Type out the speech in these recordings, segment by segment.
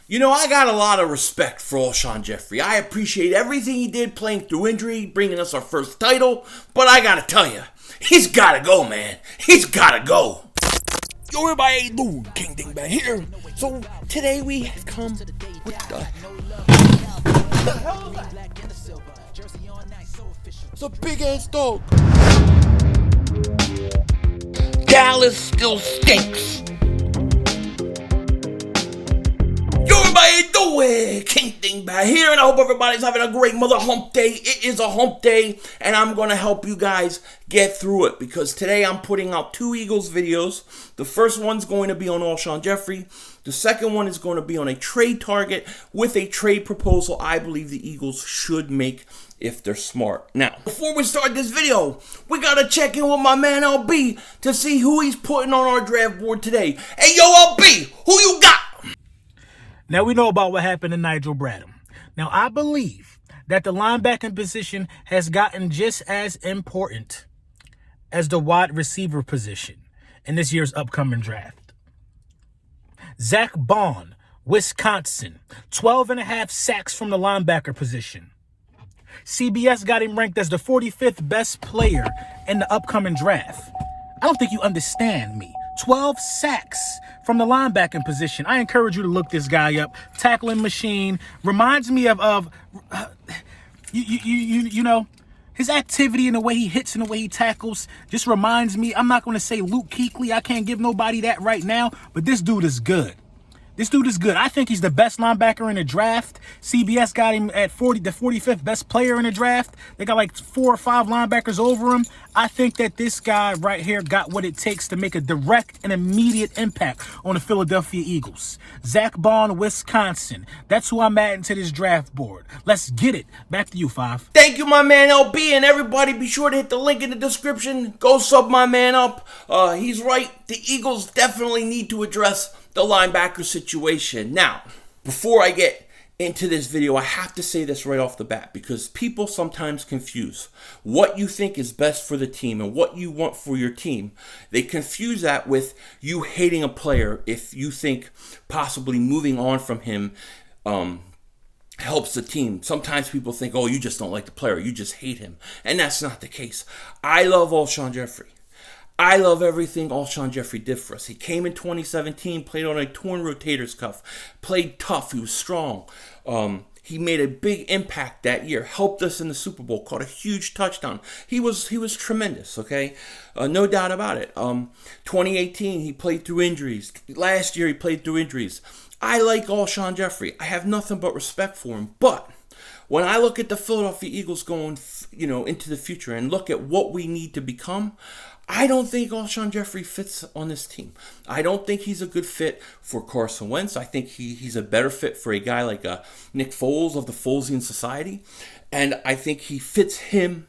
You know, I got a lot of respect for Alshon Jeffery. I appreciate everything he did playing through injury, bringing us our first title. But I gotta tell you, he's gotta go, man. He's gotta go. Yo, everybody, how you doing? King Dingbat here. So, today we have come with the hell is that? It's a big-ass dog. Dallas still stinks. Yo, everybody, how you doing? King Dingbat here, and I hope everybody's having a great mother hump day. It is a hump day, and I'm going to help you guys get through it, because today I'm putting out 2 Eagles videos. The first one's going to be on Alshon Jeffery. The second one is going to be on a trade target with a trade proposal I believe the Eagles should make if they're smart. Now, before we start this video, we got to check in with my man LB to see who he's putting on our draft board today. Hey, yo, LB, who you got? Now, we know about what happened to Nigel Bradham. Now, I believe that the linebacking position has gotten just as important as the wide receiver position in this year's upcoming draft. Zach Bond, Wisconsin, 12.5 sacks from the linebacker position. CBS got him ranked as the 45th best player in the upcoming draft. I don't think you understand me. 12 sacks from the linebacking position. I encourage you to look this guy up. Tackling machine. Reminds me of you know, his activity and the way he hits and the way he tackles just reminds me. I'm not going to say Luke Kuechly. I can't give nobody that right now, but this dude is good. This dude is good. I think he's the best linebacker in the draft. CBS got him at the 45th best player in the draft. They got like 4 or 5 linebackers over him. I think that this guy right here got what it takes to make a direct and immediate impact on the Philadelphia Eagles. Zach Bond, Wisconsin. That's who I'm adding to this draft board. Let's get it. Back to you, Five. Thank you, my man LB, and everybody be sure to hit the link in the description. Go sub my man up. He's right. The Eagles definitely need to address the linebacker situation. Now, before I get into this video, I have to say this right off the bat, because people sometimes confuse what you think is best for the team and what you want for your team. They confuse that with you hating a player if you think possibly moving on from him helps the team. Sometimes people think, oh, you just don't like the player, you just hate him. And that's not the case. I love Alshon Jeffery. I love everything Alshon Jeffery did for us. He came in 2017, played on a torn rotator's cuff, played tough, he was strong. He made a big impact that year, helped us in the Super Bowl, caught a huge touchdown. He was tremendous, okay? No doubt about it. 2018, he played through injuries. Last year, he played through injuries. I like Alshon Jeffery. I have nothing but respect for him, but when I look at the Philadelphia Eagles going, into the future and look at what we need to become, I don't think Alshon Jeffery fits on this team. I don't think he's a good fit for Carson Wentz. I think he's a better fit for a guy like Nick Foles of the Folesian Society. And I think he fits him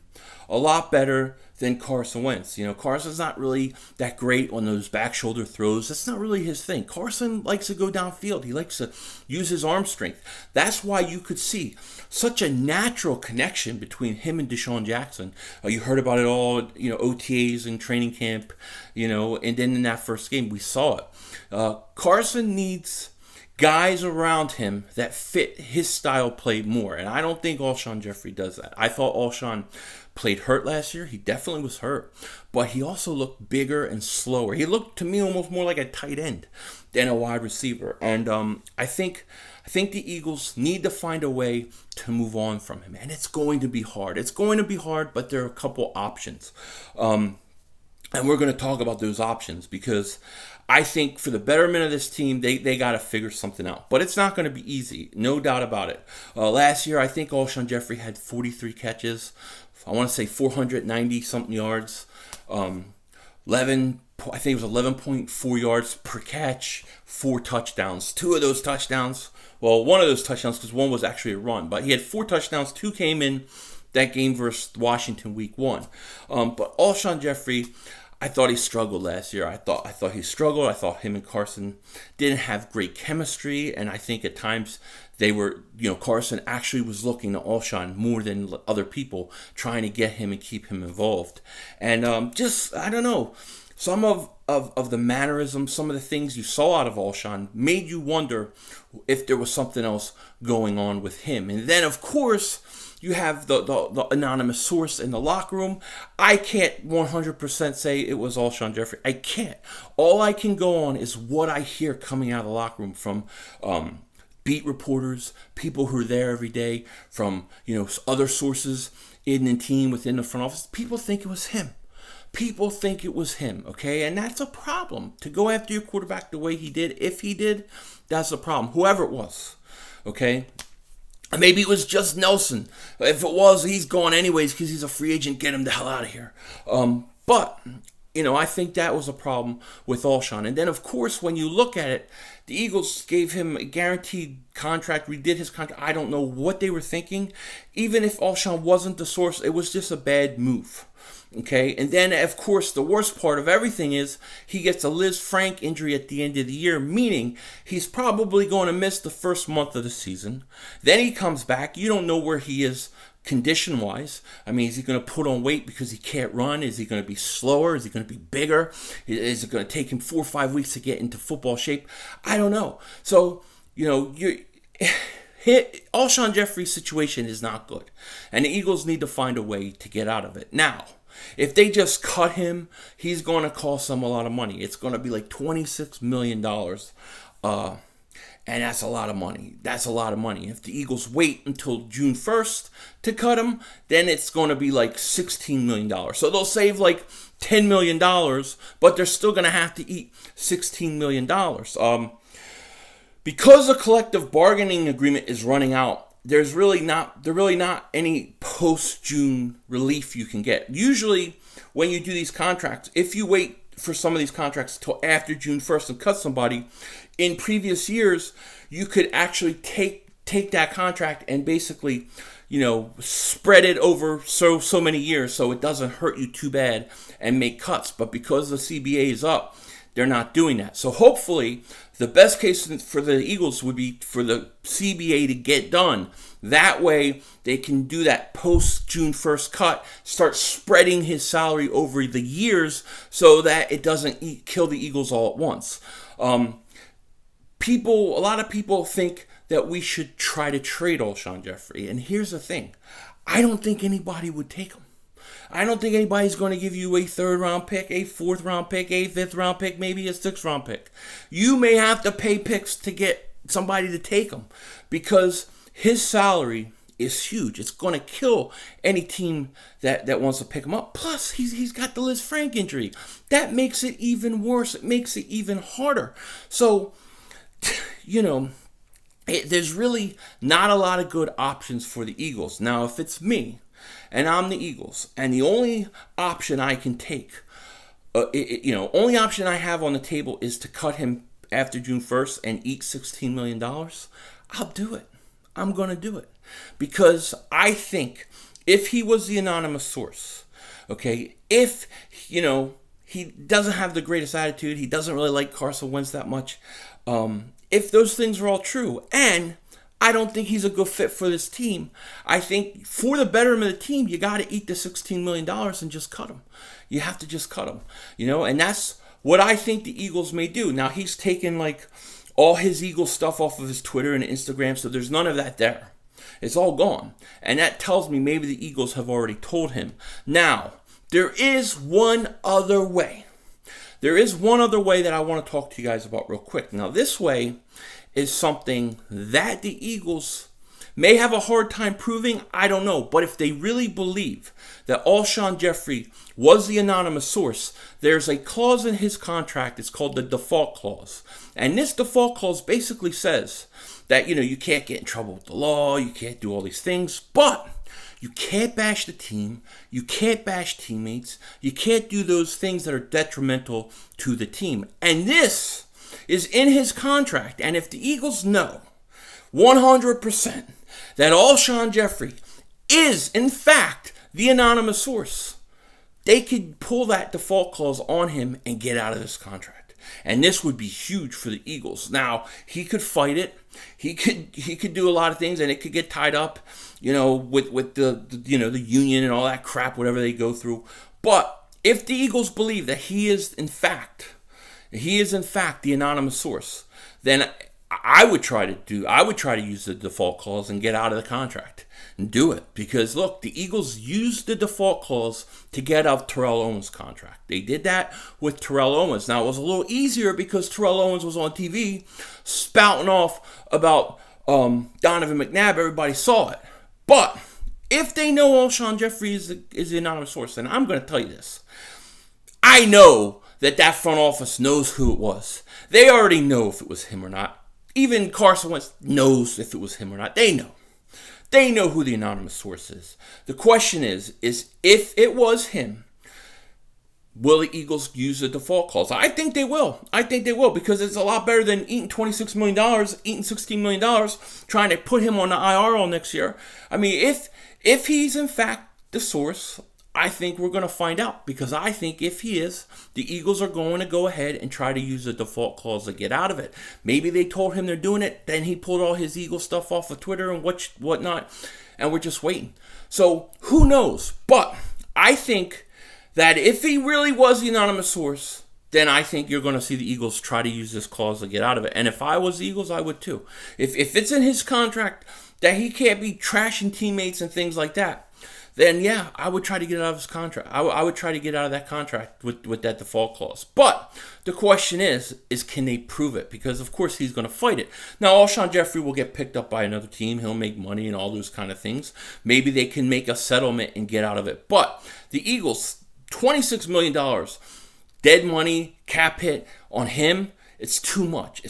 a lot better than Carson Wentz. You know, Carson's not really that great on those back shoulder throws. That's not really his thing. Carson likes to go downfield. He likes to use his arm strength. That's why you could see such a natural connection between him and Deshaun Jackson. You heard about it all, OTAs and training camp, and then in that first game, we saw it. Carson needs guys around him that fit his style play more, and I don't think Alshon Jeffery does that. I thought Alshon played hurt last year. He definitely was hurt, but he also looked bigger and slower. He looked to me almost more like a tight end than a wide receiver, and I think the Eagles need to find a way to move on from him, and it's going to be hard. It's going to be hard, but there are a couple options, and we're going to talk about those options, because I think for the betterment of this team, they got to figure something out. But it's not going to be easy, no doubt about it. Last year, I think Alshon Jeffery had 43 catches. I want to say 490-something yards. I think it was 11.4 yards per catch, 4 touchdowns. 2 of those touchdowns, well, one of those touchdowns, because one was actually a run. But he had 4 touchdowns, 2 came in that game versus Washington week 1. But Alshon Jeffery, I thought he struggled last year. I thought he struggled. I thought him and Carson didn't have great chemistry, and I think at times they were, Carson actually was looking to Alshon more than other people, trying to get him and keep him involved. And I don't know, some of of the mannerisms, some of the things you saw out of Alshon made you wonder if there was something else going on with him. And then, of course, you have the anonymous source in the locker room. I can't 100% say it was Alshon Jeffery. I can't. All I can go on is what I hear coming out of the locker room from beat reporters, people who are there every day, from other sources in the team, within the front office. People think it was him. People think it was him, okay? And that's a problem. To go after your quarterback the way he did, if he did, that's a problem. Whoever it was, okay? Maybe it was just Nelson. If it was, he's gone anyways because he's a free agent. Get him the hell out of here. But I think that was a problem with Alshon. And then, of course, when you look at it, the Eagles gave him a guaranteed contract, redid his contract. I don't know what they were thinking. Even if Alshon wasn't the source, it was just a bad move. Okay, and then, of course, the worst part of everything is he gets a Liz Frank injury at the end of the year, meaning he's probably going to miss the first month of the season. Then he comes back. You don't know where he is condition-wise. I mean, is he going to put on weight because he can't run? Is he going to be slower? Is he going to be bigger? Is it going to take him 4 or 5 weeks to get into football shape? I don't know. So, Alshon Jeffery's situation is not good, and the Eagles need to find a way to get out of it. Now, if they just cut him, he's going to cost them a lot of money. It's going to be like $26 million. And that's a lot of money. That's a lot of money. If the Eagles wait until June 1st to cut him, then it's going to be like $16 million. So they'll save like $10 million, but they're still going to have to eat $16 million. Because the collective bargaining agreement is running out, there's really not any post-June relief you can get. Usually, when you do these contracts, if you wait for some of these contracts till after June 1st and cut somebody, in previous years, you could actually take that contract and basically, spread it over so many years so it doesn't hurt you too bad and make cuts. But because the CBA is up, they're not doing that. So hopefully, the best case for the Eagles would be for the CBA to get done. That way, they can do that post-June 1st cut, start spreading his salary over the years so that it doesn't kill the Eagles all at once. A lot of people think that we should try to trade Alshon Jeffery. And here's the thing. I don't think anybody would take him. I don't think anybody's going to give you a 3rd round pick, a 4th round pick, a 5th round pick, maybe a 6th round pick. You may have to pay picks to get somebody to take him because his salary is huge. It's going to kill any team that wants to pick him up. Plus, he's got the Liz Frank injury. That makes it even worse. It makes it even harder. So, there's really not a lot of good options for the Eagles. Now, if it's me, and I'm the Eagles, and the only option I can take, only option I have on the table is to cut him after June 1st and eat $16 million, I'll do it. I'm going to do it. Because I think if he was the anonymous source, okay, if, he doesn't have the greatest attitude, he doesn't really like Carson Wentz that much, if those things are all true, and I don't think he's a good fit for this team. I think for the betterment of the team, you got to eat the $16 million and just cut him. You have to just cut him, and that's what I think the Eagles may do. Now, he's taken like all his Eagles stuff off of his Twitter and Instagram, so there's none of that there. It's all gone. And that tells me maybe the Eagles have already told him. Now, there is one other way. There is one other way that I want to talk to you guys about real quick. Now, this way is something that the Eagles may have a hard time proving. I don't know. But if they really believe that Alshon Jeffery was the anonymous source, there's a clause in his contract. It's called the default clause. And this default clause basically says that, you can't get in trouble with the law. You can't do all these things. But you can't bash the team. You can't bash teammates. You can't do those things that are detrimental to the team. And this is in his contract. And if the Eagles know 100% that Alshon Jeffery is, in fact, the anonymous source, they could pull that default clause on him and get out of this contract. And this would be huge for the Eagles. Now, he could fight it. He could do a lot of things, and it could get tied up, with the union and all that crap, whatever they go through. But if the Eagles believe that he is, in fact, he is in fact the anonymous source, then I would try to use the default clause and get out of the contract and do it. Because look, the Eagles used the default clause to get out of Terrell Owens' contract. They did that with Terrell Owens. Now, it was a little easier because Terrell Owens was on TV spouting off about Donovan McNabb. Everybody saw it. But if they know Alshon Jeffery is the anonymous source, then I'm going to tell you this. I know that front office knows who it was. They already know if it was him or not. Even Carson Wentz knows if it was him or not. They know. They know who the anonymous source is. The question is if it was him, will the Eagles use the default clause? I think they will. Because it's a lot better than eating $26 million, eating $16 million, trying to put him on the IR all next year. I mean, if he's in fact the source, I think we're going to find out. Because I think if he is, the Eagles are going to go ahead and try to use the default clause to get out of it. Maybe they told him they're doing it, then he pulled all his Eagle stuff off of Twitter and whatnot, and we're just waiting. So, who knows? But I think that if he really was the anonymous source, then I think you're going to see the Eagles try to use this clause to get out of it. And if I was the Eagles, I would too. If it's in his contract that he can't be trashing teammates and things like that, then yeah, I would try to get out of his contract. I would try to get out of that contract with that default clause. But the question is can they prove it? Because of course he's going to fight it. Now, Alshon Jeffery will get picked up by another team. He'll make money and all those kind of things. Maybe they can make a settlement and get out of it. But the Eagles, $26 million, dead money, cap hit on him. It's too much.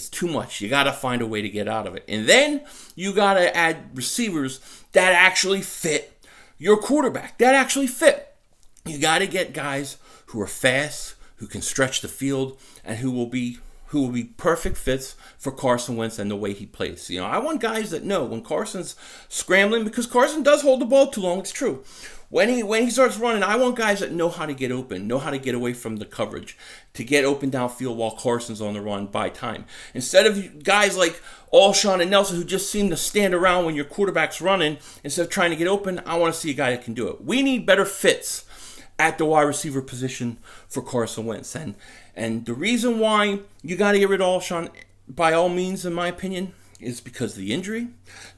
You got to find a way to get out of it. And then you got to add receivers that actually fit your quarterback, that actually fit. You got to get guys who are fast, who can stretch the field, and who will be perfect fits for Carson Wentz and the way he plays. You know, I want guys that know when Carson's scrambling, because Carson does hold the ball too long. It's true. When he starts running, I want guys that know how to get open, know how to get away from the coverage, to get open downfield while Carson's on the run by time. Instead of guys like Alshon and Nelson who just seem to stand around when your quarterback's running instead of trying to get open, I want to see a guy that can do it. We need better fits at the wide receiver position for Carson Wentz. And the reason why you got to get rid of Alshon, by all means, in my opinion, is because of the injury,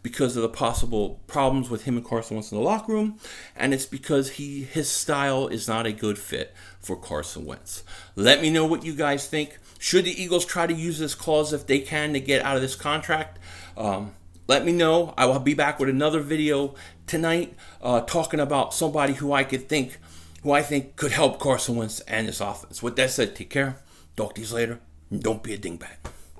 because of the possible problems with him and Carson Wentz in the locker room, and it's because his style is not a good fit for Carson Wentz. Let me know what you guys think. Should the Eagles try to use this clause if they can to get out of this contract? Let me know. I will be back with another video tonight talking about somebody who I think could help Carson Wentz and this offense. With that said, take care. Talk to you later. And don't be a dingbat.